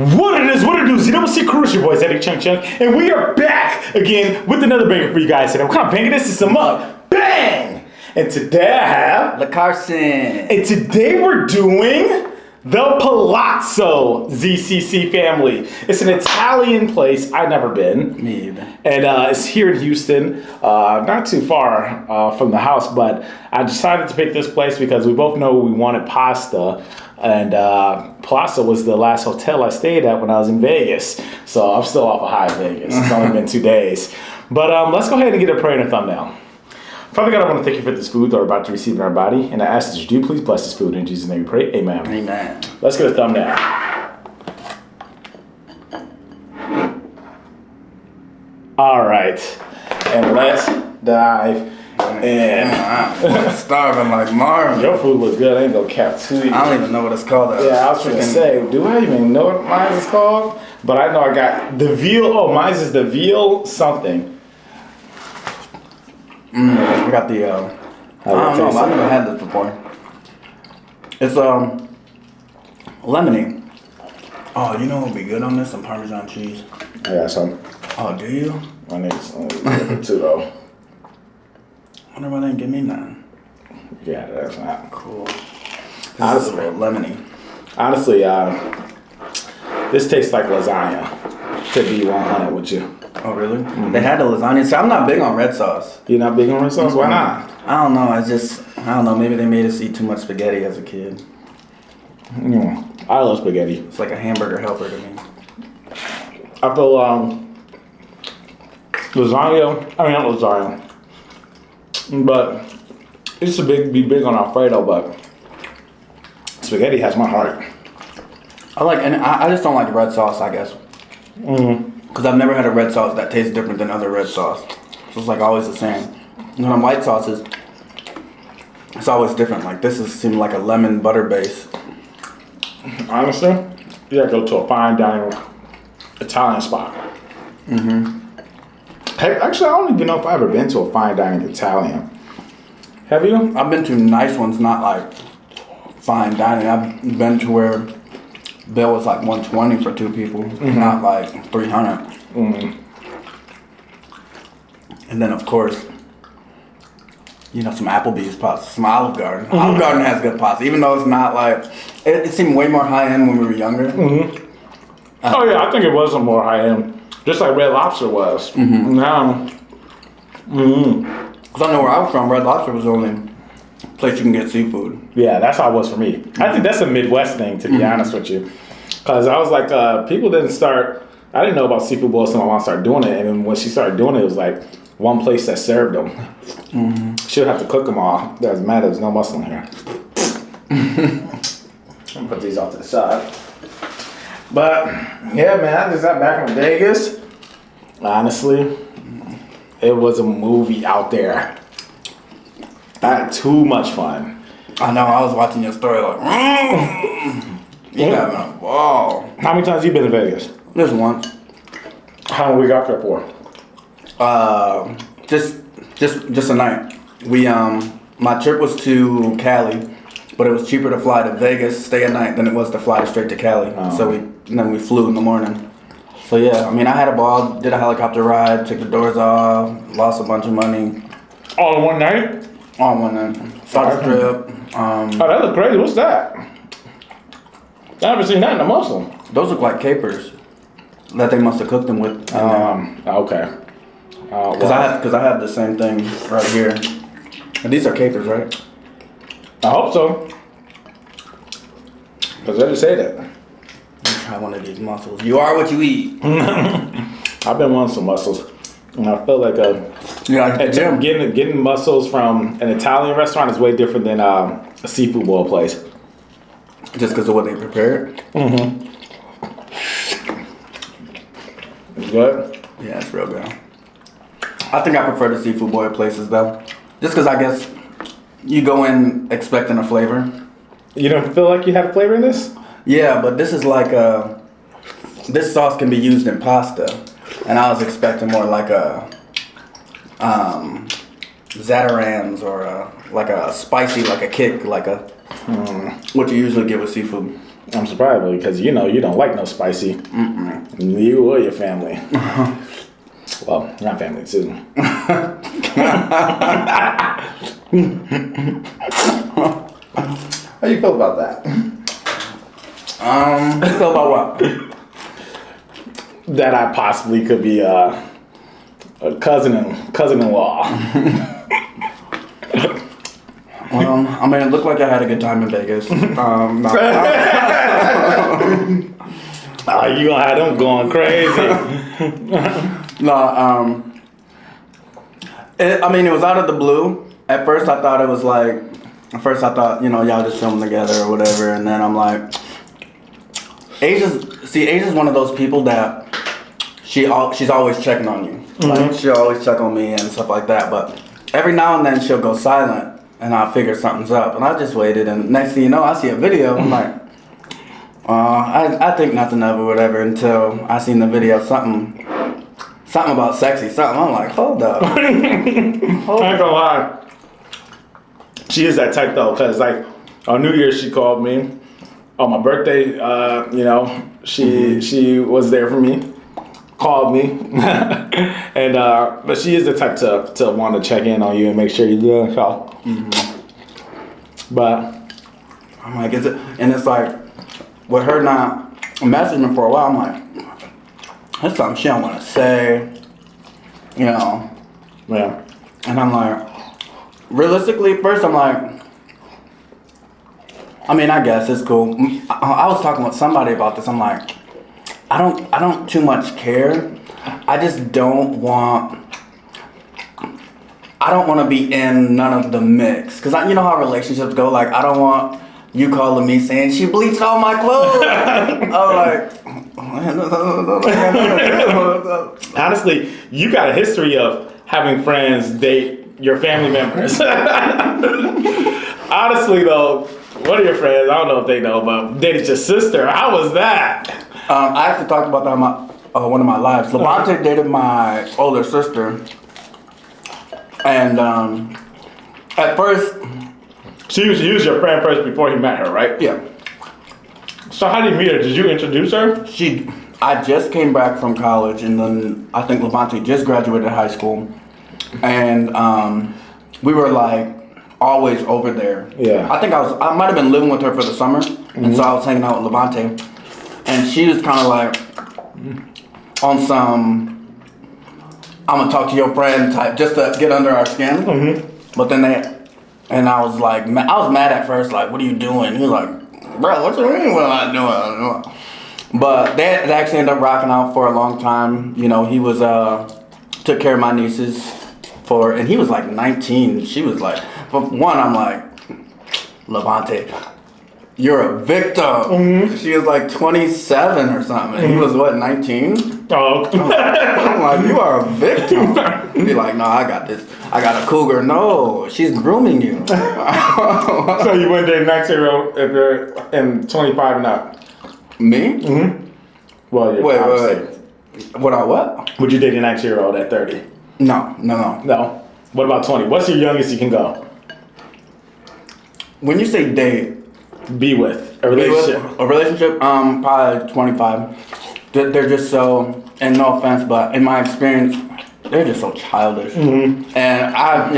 What it is, what it do, ZCCCrew, it's your boy ZaddyChunkChunk, and we are back again with another banger for you guys today. What kind of banger this is? A mug. Bang! And today I have... La Carson. And today we're doing the Palazzo ZCCFamily. It's an Italian place I've never been. Me either. And it's here in Houston, not too far from the house, but I decided to pick this place because we both know we wanted pasta. And Palazzo was the last hotel I stayed at when I was in Vegas. So I'm still off a high in Vegas. It's only been 2 days. But let's go ahead and get a prayer and a thumbnail. Father God, I want to thank you for this food that we're about to receive in our body. And I ask that you do please bless this food. In Jesus' name we pray. Amen. Amen. Let's get a thumbnail. All right. And let's dive in. I'm starving like Marvin. Your food looks good. I ain't gonna cap to you. I don't even know what it's called. Yeah, I was trying to say, do I even know what mine is called? But I know I got the veal. Oh, mine is the veal something. I got the, I don't know, I've never had this before. It's, lemony. Oh, you know what would be good on this? Some Parmesan cheese. I got some. Oh, do you? I need some too, though. I wonder why they didn't give me none. Yeah, that's not cool. Honestly, a little lemony. Honestly, this tastes like lasagna, to be 100 with you. Oh, really? Mm-hmm. They had the lasagna. So I'm not big on red sauce. You're not big on red sauce? Why not? I don't know. I don't know. Maybe they made us eat too much spaghetti as a kid. I love spaghetti. It's like a hamburger helper to me. I feel lasagna. I mean, not lasagna, but it's a be big on Alfredo. But spaghetti has my heart. I just don't like the red sauce, I guess. Because I've never had a red sauce that tastes different than other red sauce. So it's like always the same. And on white sauces, it's always different. Like this seemed like a lemon butter base. Honestly, you gotta go to a fine dining Italian spot. Heck, actually, I don't even know if I've ever been to a fine dining Italian. Have you? I've been to nice ones, not like fine dining. I've been to where bill was like $120 for 2 people, not like $300. And then of course, you know, some Applebee's pasta, some Olive Garden. Olive Garden has good pasta, even though it's not like, it seemed way more high end when we were younger. Oh yeah, I think it was a more high end, just like Red Lobster was. Now, because I know where I was from, Red Lobster was the only place you can get seafood. Yeah, that's how it was for me. I think that's a Midwest thing, to be honest with you. Because I was like, people didn't start, I didn't know about seafood boils until my mom started doing it. And then when she started doing it, it was like one place that served them. She would have to cook them all. Doesn't matter, there's no muscle in here. I'm gonna put these off to the side. But, yeah, man, I just got back from Vegas. Honestly, it was a movie out there. I had too much fun. I know, I was watching your story like, you having a ball. How many times have you been to Vegas? Just once. How long we got there for? Just a night. We my trip was to Cali, but it was cheaper to fly to Vegas, stay a night, than it was to fly straight to Cali. So then we flew in the morning. So yeah, I mean, I had a ball, did a helicopter ride, took the doors off, lost a bunch of money. All in one night? All in one night. Saw the strip. Oh, that look crazy. What's that? I haven't seen that in a muscle. Those look like capers that they must have cooked them with. Okay. Because I have the same thing right here. And these are capers, right? I hope so. Because they just say that. Try one of these mussels. You are what you eat. I've been wanting some mussels. And I feel like getting mussels from an Italian restaurant is way different than a seafood boil place. Just because of what they prepare? It's good? Yeah, it's real good. I think I prefer the seafood boil places though. Just because I guess you go in expecting a flavor. You don't feel like you had a flavor in this? Yeah, but this is like this sauce can be used in pasta. And I was expecting more like a Zatarain's or like a spicy, like a kick, like a what you usually get with seafood. I'm surprised because you don't like no spicy. You or your family. Well, not family too. How you feel about that? Feel about what? That I possibly could be a cousin-in-law. I mean, it looked like I had a good time in Vegas. No. You gonna have them going crazy. No, it was out of the blue. At first I thought, y'all just filming together or whatever, and then I'm like, Asia's one of those people that she's always checking on you. Like, she'll always check on me and stuff like that, but every now and then she'll go silent, and I figure something's up, and I just waited, and next thing you know, I see a video, I'm like, I think nothing of it, whatever, until I seen the video, something about sexy, something. I'm like, hold up. I ain't gonna lie. She is that type though, cause like on New Year's she called me. On my birthday, she was there for me, called me, and but she is the type to want to check in on you and make sure you're doing so. But I'm like, is it? And it's like, with her not messaging me for a while, I'm like, that's something she don't want to say, Yeah. And I'm like, realistically, at first I'm like, I mean, I guess it's cool. I was talking with somebody about this. I'm like, I don't too much care. I just don't want to be in none of the mix. Because you know how relationships go. Like, I don't want you calling me saying she bleached all my clothes. I'm like, honestly, you got a history of having friends date your family members. Honestly, though, one of your friends, I don't know if they know, but dated your sister. How was that? I actually talked about that on one of my lives. Levante dated my older sister. And at first... She was your friend first before he met her, right? Yeah. So how did you meet her? Did you introduce her? I just came back from college, and then I think Levante just graduated high school. And we were like always over there. Yeah. I think I might have been living with her for the summer, and so I was hanging out with Levante. And she was kind of like on some, I'm gonna talk to your friend type, just to get under our skin. But then and I was like, I was mad at first, like, what are you doing? He was like, bro, what you mean what am I doing? But they actually ended up rocking out for a long time. You know, he was, took care of my nieces and he was like 19. She was like, but one, I'm like, Levante, you're a victim. She was like 27 or something. And he was what, 19? Oh. I'm like, you are a victim. Be like, no, I got this. I got a cougar. No, she's grooming you. So you wouldn't date a 19-year-old if you're in 25 and up? Me? Well, you're wait. What? Would you date a 19-year-old at 30? No. No. What about 20? What's your youngest you can go? When you say date, be with a relationship. Probably 25. They're just so, and no offense, but in my experience, they're just so childish. And I'm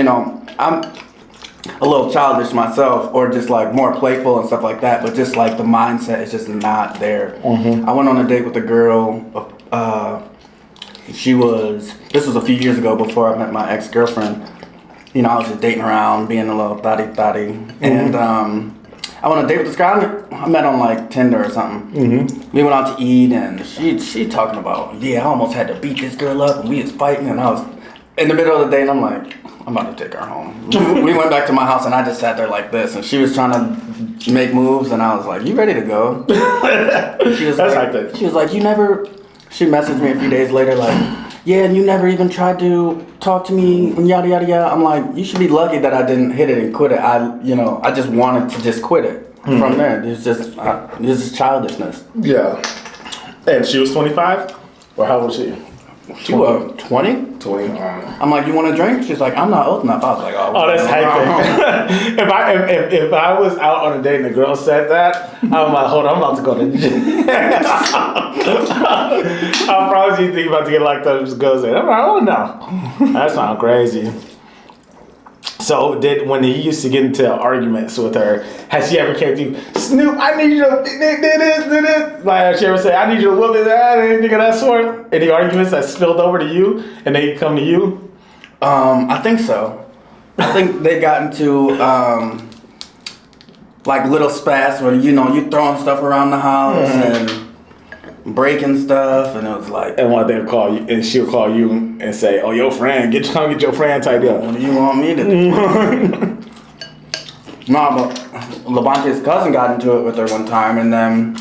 a little childish myself, or just like more playful and stuff like that, but just like the mindset is just not there. I went on a date with a girl, this was a few years ago before I met my ex-girlfriend. You know, I was just dating around, being a little thotty. And I went on a date with this guy. I met on like Tinder or something. We went out to eat, and she talking about, I almost had to beat this girl up, and we was fighting, and I was in the middle of the day, and I'm like, I'm about to take her home. We went back to my house, and I just sat there like this, and she was trying to make moves, and I was like, you ready to go? She was like, you never, she messaged me a few days later like, yeah, and you never even tried to talk to me, and yada, yada, yada. I'm like, you should be lucky that I didn't hit it and quit it. I just wanted to just quit it. From there, it's just childishness. Yeah. And she was 25? Or how old was she? She was 20? between. I'm like, you want a drink? She's like, I'm not old enough. I was like, oh. Oh, that's hype. If I was out on a date and the girl said that, I'm like, hold on, I'm about to go to the gym. I'll probably think about to get locked up. Just goes there. I'm like, oh no, that sounds crazy. So when he used to get into arguments with her, has she ever came to you, Snoop, I need you to do this? Like, has she ever said, I need you to whoop his ass, anything of that sort? Any arguments that spilled over to you and they come to you? I think so. I think they got into like little spats where you throwing stuff around the house and breaking stuff, and it was like. And what they'll call you, and she'll call you and say, "Oh, your friend, get your friend type deal." What do you want me to do? No, but Levante's cousin got into it with her one time, and then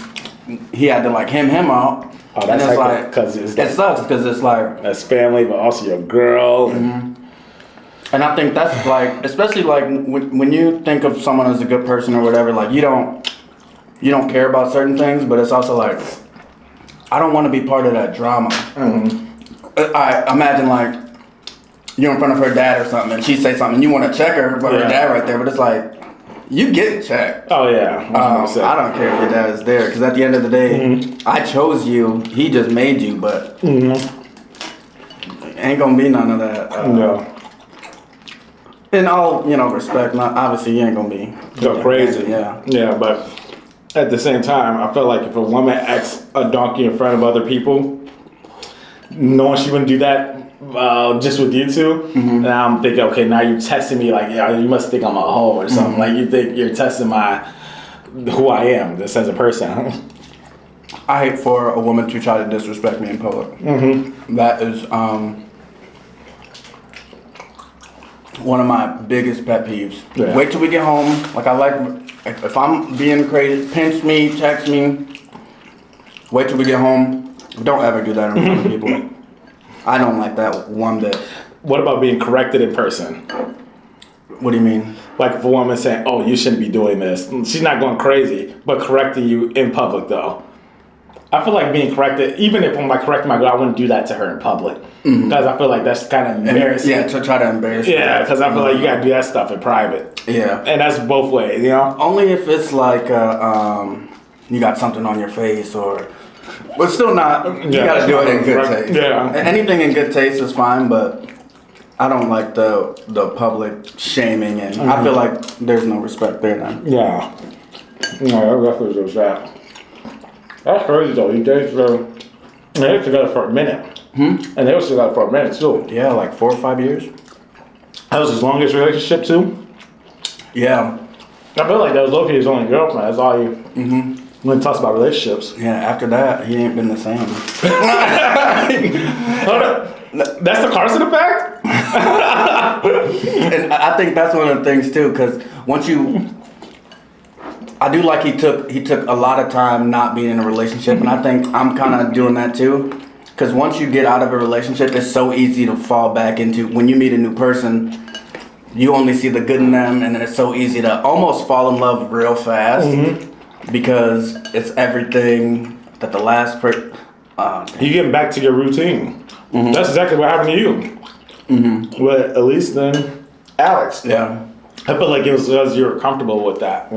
he had to like him out. Oh, that's like because it sucks because it's like that's family, but also your girl. Mm-hmm. And I think that's like, especially like when you think of someone as a good person or whatever, like you don't care about certain things, but it's also like I don't want to be part of that drama. Mm-hmm. I imagine like you're in front of her dad or something, and she say something, and you want to check her, but her dad right there, but it's like. You get checked. Oh yeah, I don't care if your dad is there, because at the end of the day, I chose you. He just made you, but ain't gonna be none of that. No. In all respect, obviously you ain't gonna be go crazy. Yeah. Yeah, but at the same time, I feel like if a woman acts a donkey in front of other people, knowing she wouldn't do that. Just with you two, and I'm thinking, okay, now you're testing me like, yeah, you must think I'm a hoe or something. Like you think you're testing who I am, just as a person. I hate for a woman to try to disrespect me in public. That is one of my biggest pet peeves. Yeah. Wait till we get home. Like if I'm being crazy, pinch me, text me. Wait till we get home. Don't ever do that in front of people. I don't like that one bit. What about being corrected in person? What do you mean? Like if a woman saying, "Oh, you shouldn't be doing this," she's not going crazy, but correcting you in public though. I feel like being corrected, even if I'm like correcting my girl, I wouldn't do that to her in public because I feel like that's kind of embarrassing. Yeah, to try to embarrass. Yeah, because I feel like you gotta do that stuff in private. Yeah, and that's both ways, Only if it's like you got something on your face or. But still not, you gotta do it in good taste. Yeah. Anything in good taste is fine, but I don't like the public shaming, and I feel like there's no respect there now. Yeah. No, that definitely was that. That's crazy though. You dated they were together for a minute. And they were together for a minute too. Yeah, like 4 or 5 years. That was his longest relationship too? Yeah. I feel like that was low-key his only girlfriend. That's all you... When it talks about relationships. Yeah, after that, he ain't been the same. Hold up. That's the Carson effect? And I think that's one of the things too, because I do like he took a lot of time not being in a relationship, and I think I'm kind of doing that too. Because once you get out of a relationship, it's so easy to fall back into, when you meet a new person, you only see the good in them, and then it's so easy to almost fall in love real fast. Because it's everything that the last person... you getting back to your routine. That's exactly what happened to you. But at least then, Alex. Yeah. I feel like it was because you were comfortable with that.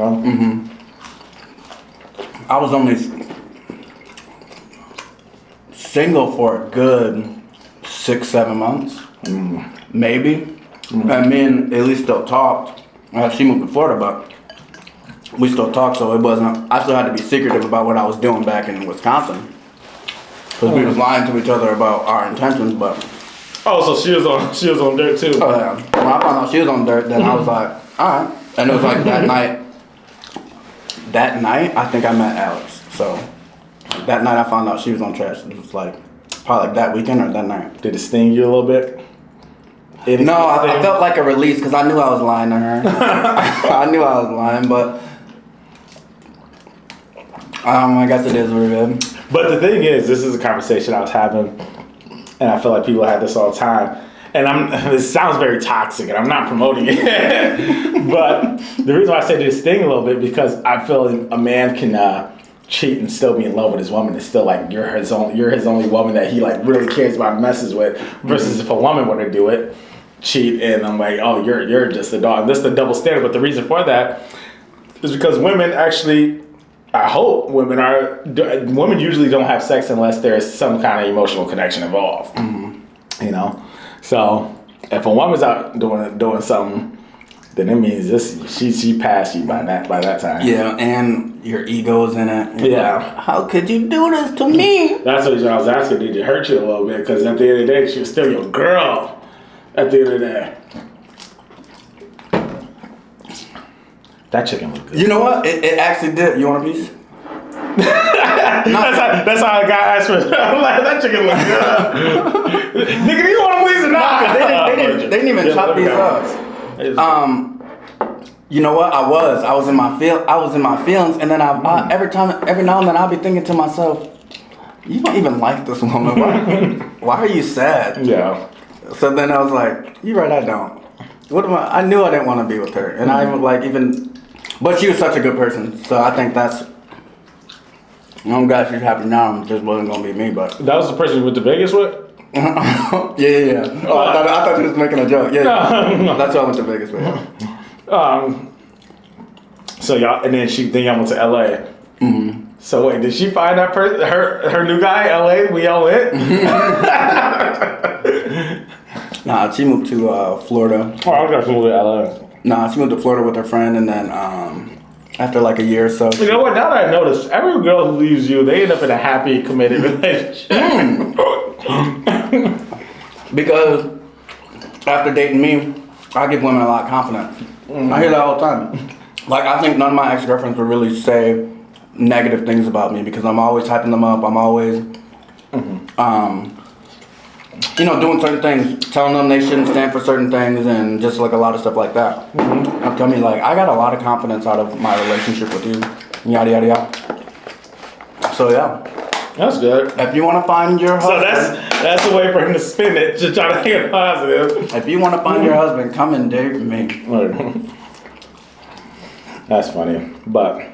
I was only single for a good 6-7 months. Maybe. And me and Elise still talked. She moved to Florida, but... We still talk, so it wasn't. I still had to be secretive about what I was doing back in Wisconsin, because we was lying to each other about our intentions. But so she was on dirt too. Oh yeah. When I found out she was on dirt, then I was like, all right. And it was like that night. That night, I think I met Alex. So that night, I found out she was on trash. It was like probably like that weekend or that night. Did it sting you a little bit? No, I felt like a release because I knew I was lying to her. I knew I was lying, but. I guess it is what it is. But the thing is, this is a conversation I was having, and I feel like people have this all the time. And this sounds very toxic, and I'm not promoting it. But the reason why I say this thing a little bit, because I feel a man can cheat and still be in love with his woman. It's still like you're his only woman that he like really cares about and messes with. Versus if a woman were to do it, cheat, and I'm like, oh, you're just a dog. This is the double standard. But the reason for that is because women actually, I hope women usually don't have sex unless there's some kind of emotional connection involved. You know, so if a woman's out doing something, then it means she passed you by that time. Yeah, and your ego's in it. Yeah. Like, how could you do this to me? That's what I was asking. Did it hurt you a little bit? Because at the end of the day, she was still your girl. At the end of the day. That chicken looked good. You know what? It actually did. You want a piece? That's how I got asked for. I'm like, that chicken look good. Nigga, do you want a piece or not? They didn't even chop these up. You know what? I was in my feelings, and then every now and then I'll be thinking to myself, you don't even like this woman. Why are you sad? Yeah. So then I was like, you're right, I don't. What am I knew I didn't want to be with her, and but she was such a good person, so I think I'm glad she's happy now. It just wasn't gonna be me, but that was the person you went to Vegas with. yeah. Oh, I thought you was making a joke. Yeah, that's why I went to Vegas with. So y'all, and then y'all went to LA. Mm-hmm. So wait, did she find that person, her new guy, LA? We all went. Nah, she moved to Florida. Oh, I was gonna move to LA. Nah, she moved to Florida with her friend, and then after like a year or so. You know what? Now that I noticed, every girl who leaves you, they end up in a happy, committed relationship. Because after dating me, I give women a lot of confidence. I hear that all the time. Like, I think none of my ex-girlfriends would really say negative things about me because I'm always hyping them up. I'm always, doing certain things, telling them they shouldn't stand for certain things, and just like a lot of stuff like that. I'm telling you, like, I got a lot of confidence out of my relationship with you. Yada, yada, yada. So, yeah. That's good. If you want to find your husband... So that's a way for him to spin it, to try to think it positive. If you want to find your husband, come and date me. That's funny. But...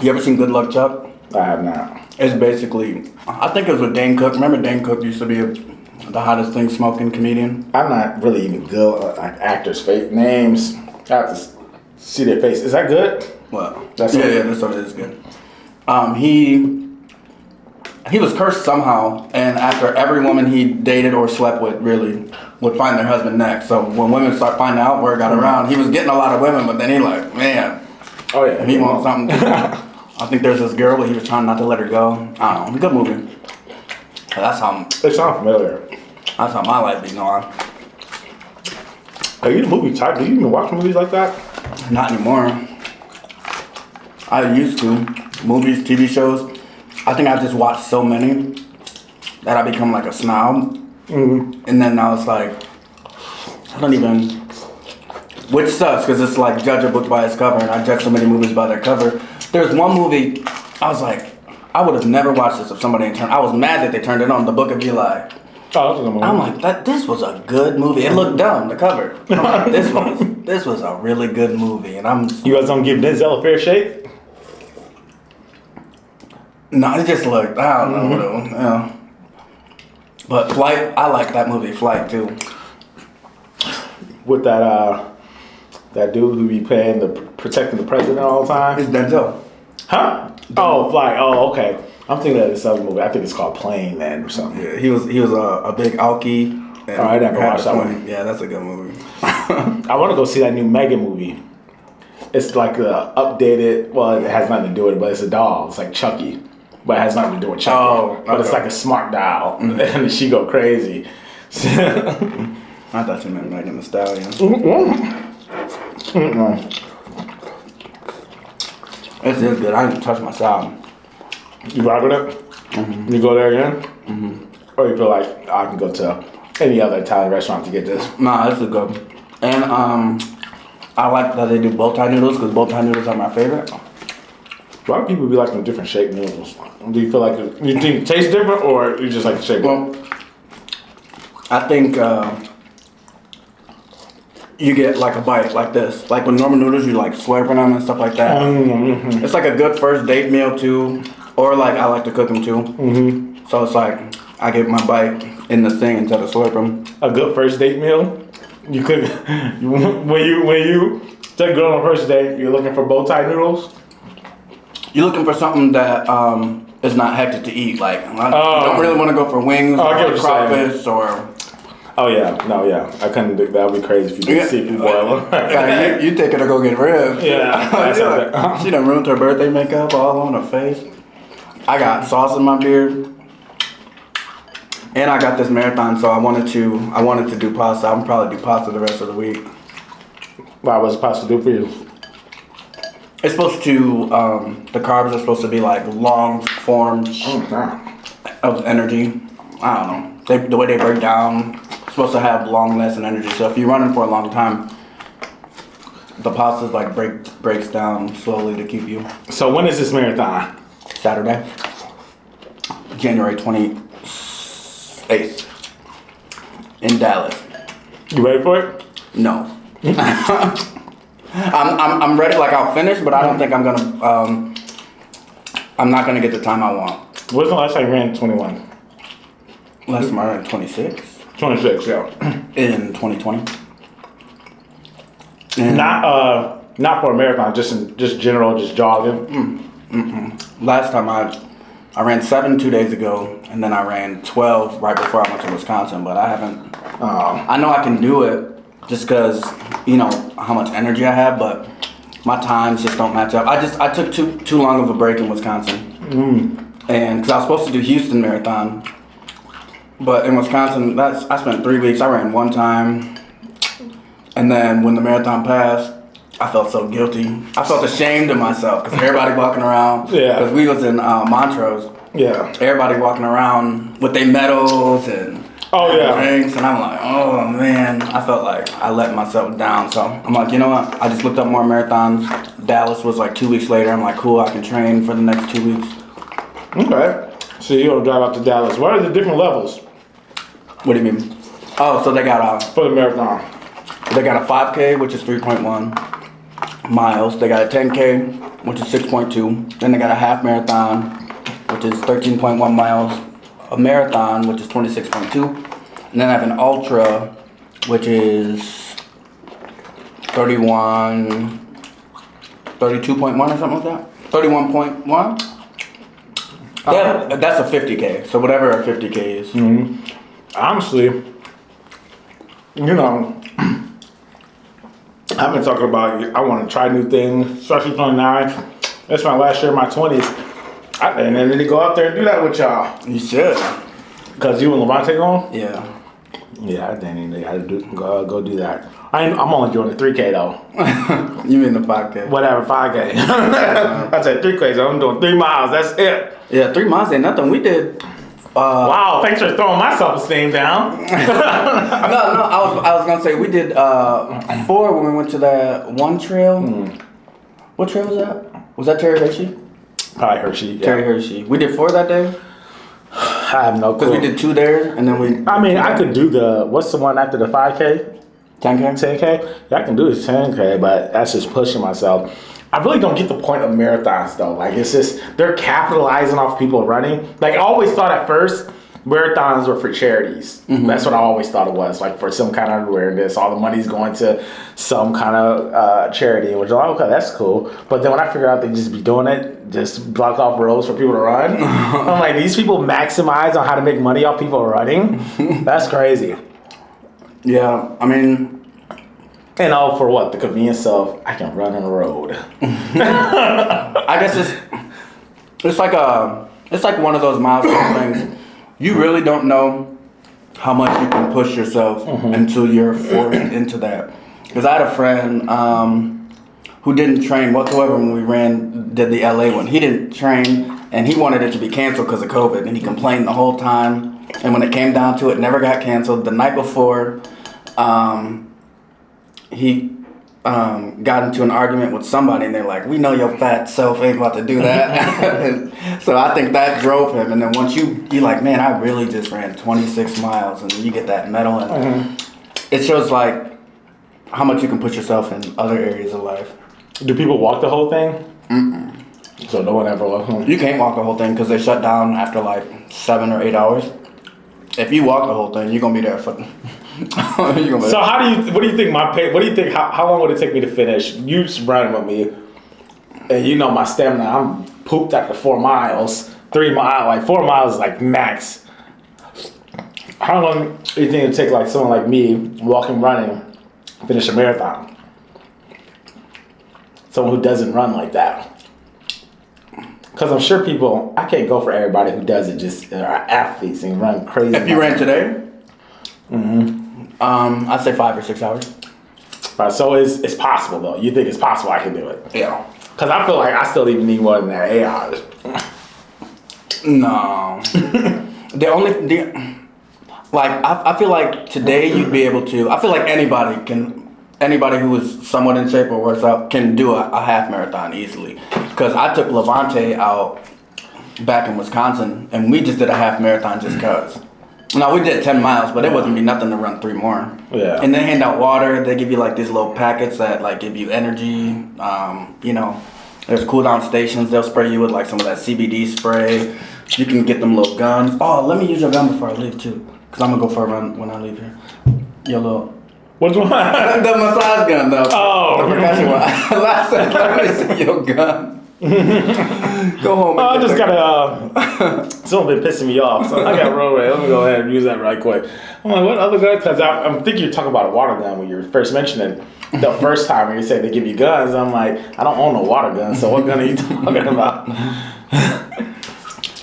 You ever seen Good Luck Chuck? I have not. It's basically... I think it was with Dane Cook. Remember Dane Cook used to be the hottest thing smoking comedian? I'm not really even good at actors' fake names. I have to see their face. Is that good? Well, that's this stuff is good. He was cursed somehow, and after every woman he dated or slept with really would find their husband next. So when women start finding out word got around, he was getting a lot of women, but then he like, man, oh yeah, he wants something. I think there's this girl, but he was trying not to let her go. I don't know, good movie. That's how. It sounds familiar. That's how my life be going. Are you the movie type? Do you even watch movies like that? Not anymore. I used to. Movies, TV shows. I think I just watched so many that I become like a snob. Mm-hmm. And then I was like, I don't even, which sucks because it's like judge a book by its cover, and I judge so many movies by their cover. There's one movie, I was like, I would have never watched this if somebody had turned, I was mad that they turned it on, The Book of Eli. Oh, that's a good movie. I'm like, this was a good movie. It looked dumb, the cover. I'm like, this was a really good movie. And You guys don't give Denzel a fair shake? No, it just looked, I don't know what it was. Yeah. But Flight, I like that movie, Flight, too. With that dude who be protecting the president all the time? It's Denzel. Huh? Oh, Flight. Oh, okay. I'm thinking of this other movie. I think it's called Plane Man or something. Yeah, he was a big alky. Oh, I never watched that one. Yeah, that's a good movie. I want to go see that new Megan movie. It's like updated, well, it has nothing to do with it, but it's a doll. It's like Chucky. But it has nothing to do with Chucky. Oh, but it's like a smart doll. Mm-hmm. And she go crazy. I thought you meant Megan Thee Stallion. It's just good. I didn't touch my salad. You rock with it? Mm-hmm. You go there again? Mm-hmm. Or you feel like I can go to any other Italian restaurant to get this? Nah, this is good. And I like that they do bow tie noodles because bow tie noodles are my favorite. A lot of people be liking different shaped noodles. Do you feel like you think it tastes different, or you just like the shape? Well, I think you get like a bite like this. Like with normal noodles, you like slurping them and stuff like that. Mm-hmm. It's like a good first date meal too, or like I like to cook them too. Mm-hmm. So it's like I get my bite in the thing instead of slurp them. A good first date meal. You could when you take a girl on a first date, you're looking for bow tie noodles. You're looking for something that is not hectic to eat. Like I don't really want to go for wings or crawfish or. Oh yeah, no, yeah. I couldn't do that. Would be crazy if you did seafood boil. Yeah, you take her to go get ribs. Yeah, like, she done ruined her birthday makeup all on her face. I got sauce in my beard, and I got this marathon, so I wanted to do pasta. I'm probably do pasta the rest of the week. Why was pasta do for you? It's supposed to the carbs are supposed to be like long forms of energy. I don't know. The way they break down. Supposed to have long lasting energy. So if you're running for a long time, the pasta's like breaks down slowly to keep you. So when is this marathon? Saturday, January 28th in Dallas. You ready for it? No. I'm ready. Like I'll finish, but I don't think I'm gonna. I'm not gonna get the time I want. When's the last time you ran 21? Last time I ran 26. 26, yeah. In 2020. And not for a marathon, just general, just jogging. Last time I ran 7 2 days ago, and then I ran 12 right before I went to Wisconsin. But I haven't. I know I can do it just because you know how much energy I have, but my times just don't match up. I took too long of a break in Wisconsin, and because I was supposed to do Houston Marathon. But in Wisconsin, I spent 3 weeks. I ran one time, and then when the marathon passed, I felt so guilty. I felt ashamed of myself because everybody walking around. Yeah. Because we was in Montrose. Yeah. Everybody walking around with their medals and drinks, and I'm like, oh man, I felt like I let myself down. So I'm like, you know what? I just looked up more marathons. Dallas was like 2 weeks later. I'm like, cool, I can train for the next 2 weeks. Okay. So you're gonna drive out to Dallas. What are the different levels? What do you mean? Oh, so they got for the marathon. They got a 5K, which is 3.1 miles. They got a 10K, which is 6.2. Then they got a half marathon, which is 13.1 miles. A marathon, which is 26.2. And then I have an ultra, which is 32.1 or something like that. 31.1. Yeah, that's a 50K. So whatever a 50K is. Mm-hmm. Honestly, you know, I've been talking about I want to try new things, especially 29. That's my last year of my 20s. I need to go out there and do that with y'all. You should. Because you and Levante going? Yeah. Yeah, I didn't need to go do that. I'm only doing the 3K though. You mean the 5K? Whatever, 5K. I said 3K, so I'm doing 3 miles. That's it. Yeah, 3 miles ain't nothing. We did. Wow, thanks for throwing my self-esteem down. No, I was gonna say we did 4 when we went to that one trail. What trail was that? Was that Terry Hershey? Probably Hershey. Yeah. Terry Hershey. We did 4 that day. I have no clue. Because we did 2 there, and then we. I mean, I could do what's the one after the 5K? 10K? 10K? Yeah, I can do the 10K, but that's just pushing myself. I really don't get the point of marathons though. Like it's just, they're capitalizing off people running. Like I always thought at first, marathons were for charities. Mm-hmm. That's what I always thought it was. Like for some kind of awareness, all the money's going to some kind of charity. Which I'm like, okay, that's cool. But then when I figured out they just be doing it, just block off roads for people to run. I'm like, these people maximize on how to make money off people running? That's crazy. Yeah, I mean... And all for what? The convenience of, I can run on the road. I guess it's like one of those milestone things. You really don't know how much you can push yourself until you're forced into that. Because I had a friend who didn't train whatsoever when we did the LA one. He didn't train, and he wanted it to be canceled because of COVID, and he complained the whole time. And when it came down to it, never got canceled. The night before, he got into an argument with somebody, and they're like, "We know your fat self ain't about to do that." And so I think that drove him. And then once you're like, "Man, I really just ran 26 miles," and you get that medal, and it shows like how much you can put yourself in other areas of life. Do people walk the whole thing? So no one ever walks home? You can't walk the whole thing because they shut down after like 7 or 8 hours. If you walk the whole thing, you're gonna be there for. So what do you think how long would it take me to finish? You running with me, and you know my stamina. I'm pooped after 4 miles. 3 miles, like 4 miles is like max. How long do you think it'd take like someone like me walking, running, finish a marathon? Someone who doesn't run like that. Because I'm sure I can't go for everybody who doesn't just are athletes and run crazy. If you ran today, I'd say 5 or 6 hours. Right, so it's possible though. You think it's possible I can do it? Yeah. Because I feel like I still even need more than that 8 hours. No. I feel like today you'd be able to. I feel like anybody who is somewhat in shape or works out can do a half marathon easily. Because I took Levante out back in Wisconsin, and we just did a half marathon just cause. No, we did 10 miles, but it wouldn't be nothing to run 3 more. Yeah. And they hand out water. They give you like these little packets that like give you energy. There's cool down stations. They'll spray you with like some of that CBD spray. You can get them little guns. Oh, let me use your gun before I leave too, cause I'm gonna go for a run when I leave here. Your little. Which one? The massage gun though. Oh. The percussion one. Last time, let me see your gun. Go home. I just gotta. Someone been pissing me off, so I got road rage. Let me go ahead and use that right quick. I'm like, what other gun? Because I'm thinking you're talking about a water gun when you were first mentioning the first time when you said they give you guns. I'm like, I don't own a water gun, so what gun are you talking about?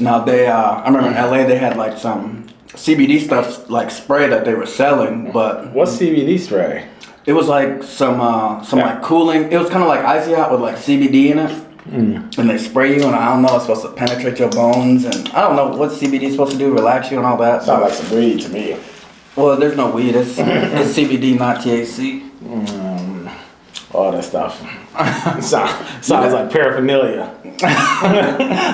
Now I remember in LA they had like some CBD stuff like spray that they were selling, but what's CBD spray? It was like some like cooling. It was kind of like icy hot with like CBD in it. And they spray you, and I don't know, it's supposed to penetrate your bones, and I don't know what CBD is supposed to do, relax you and all that. Sounds like some weed to me. Well, there's no weed. It's CBD, not THC. All that stuff. Sounds like paraphernalia.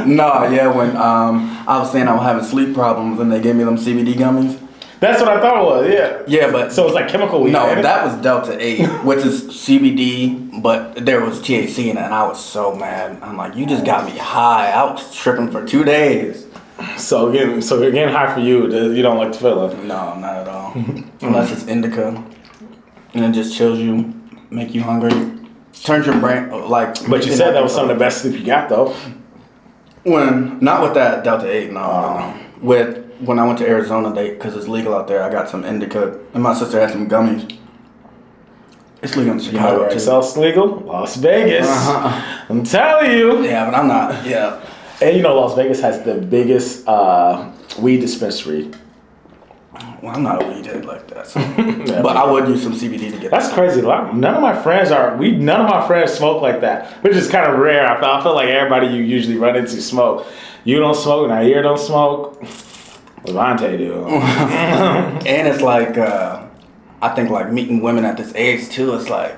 No, yeah. When I was saying I was having sleep problems, and they gave me them CBD gummies. That's what I thought it was, yeah. Yeah, but... So it's like chemical weed. No, that was Delta 8, which is CBD, but there was THC in it, and I was so mad. I'm like, you just got me high. I was tripping for 2 days. So getting high for you, you don't like the feeling? No, not at all. Unless it's indica, and it just chills you, make you hungry, turns your brain, like... But you said that was some of the best sleep you got, though. Not with that Delta 8, no. When I went to Arizona, because it's legal out there, I got some indica, and my sister had some gummies. It's legal in Chicago, you know where else else legal? Las Vegas. I'm telling you. Yeah, but I'm not, yeah. And you know Las Vegas has the biggest weed dispensary. Well, I'm not a weed head like that, so. Yeah, but I would use some CBD to get that's crazy. None of my friends smoke like that, which is kind of rare. I feel like everybody you usually run into smoke. You don't smoke, Nair don't smoke. Levante do. And it's like, I think like meeting women at this age too, it's like,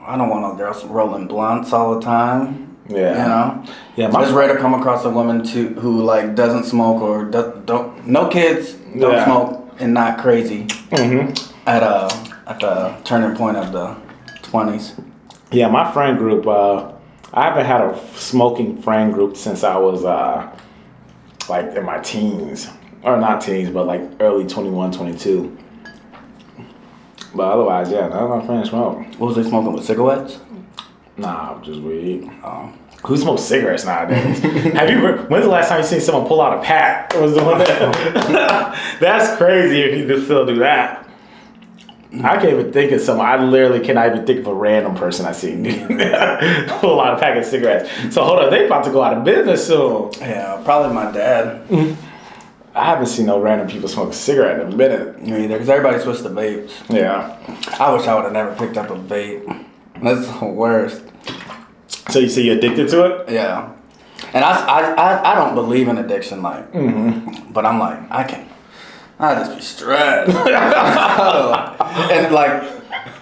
I don't want no girls rolling blunts all the time. Yeah. You know? Yeah. It's rare to come across a woman who like doesn't smoke or no kids, don't smoke, and not crazy at the turning point of the 20s. Yeah, my friend group, I haven't had a smoking friend group since I was like in my teens, or not teens, but like early 21, 22. But otherwise, yeah, none of my friends smoke. What was they smoking with, cigarettes? Nah, just weed. Who smokes cigarettes nowadays? When's the last time you seen someone pull out a pack? Was the one that? That's crazy if you could still do that. I can't even think of someone. I literally cannot even think of a random person I seen pull out a pack of cigarettes. So hold on, they about to go out of business soon. Yeah, probably my dad. I haven't seen no random people smoke a cigarette in a minute. Me either, because everybody switched to vapes. Yeah. I wish I would have never picked up a vape. That's the worst. So you say you're addicted to it? Yeah. And I don't believe in addiction, like, but I'm like, I just be stressed. And like,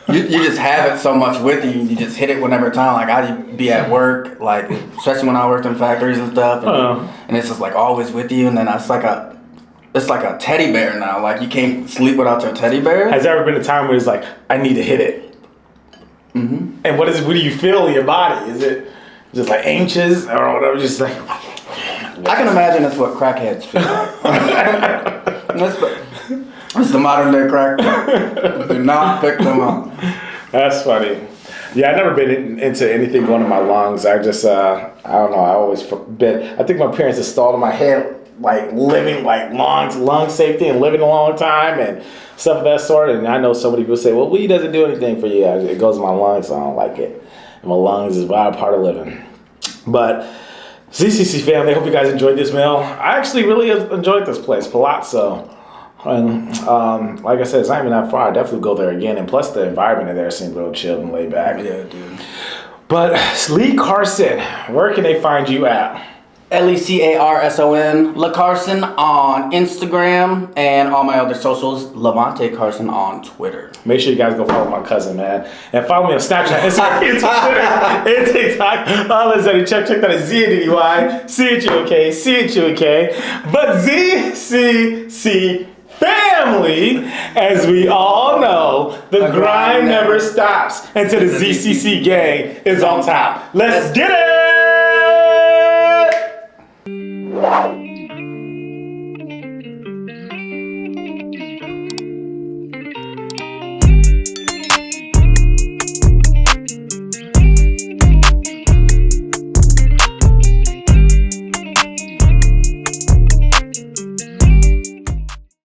you just have it so much with you, you just hit it whenever time. Like, I'd be at work, like, especially when I worked in factories and stuff, and it's just like always with you, and then it's like it's like a teddy bear now. Like, you can't sleep without your teddy bear. Has there ever been a time where it's like, I need to hit it? Mm-hmm. And what do you feel in your body? Is it just like anxious or whatever? Just like... I can imagine that's what crackheads feel like. That's the modern day crack. Do not pick them up. That's funny. Yeah, I've never been into anything going in my lungs. I just, I don't know. I always been. I think my parents installed in my head like living like lung safety and living a long time and stuff of that sort. And I know so many people say, well, weed doesn't do anything for you. It goes in my lungs, so I don't like it. And my lungs is a vital part of living. But ZCC family, I hope you guys enjoyed this meal. I actually really enjoyed this place, Palazzo. And like I said, it's not even that far. I definitely go there again. And plus, the environment in there seemed real chill and laid back. Yeah, dude. But Lee Carson, where can they find you at? LeCarson, LeCarson on Instagram and all my other socials. Lamonte Carson on Twitter. Make sure you guys go follow my cousin, man. And follow me on Snapchat, Instagram, Twitter, and TikTok. All is ZaddyChunkChunk. That is ZaddyChunkChunk. C-H-U-K. But ZCCFamily, as we all know, the grind never stops until the ZCC gang is on top. Let's get it!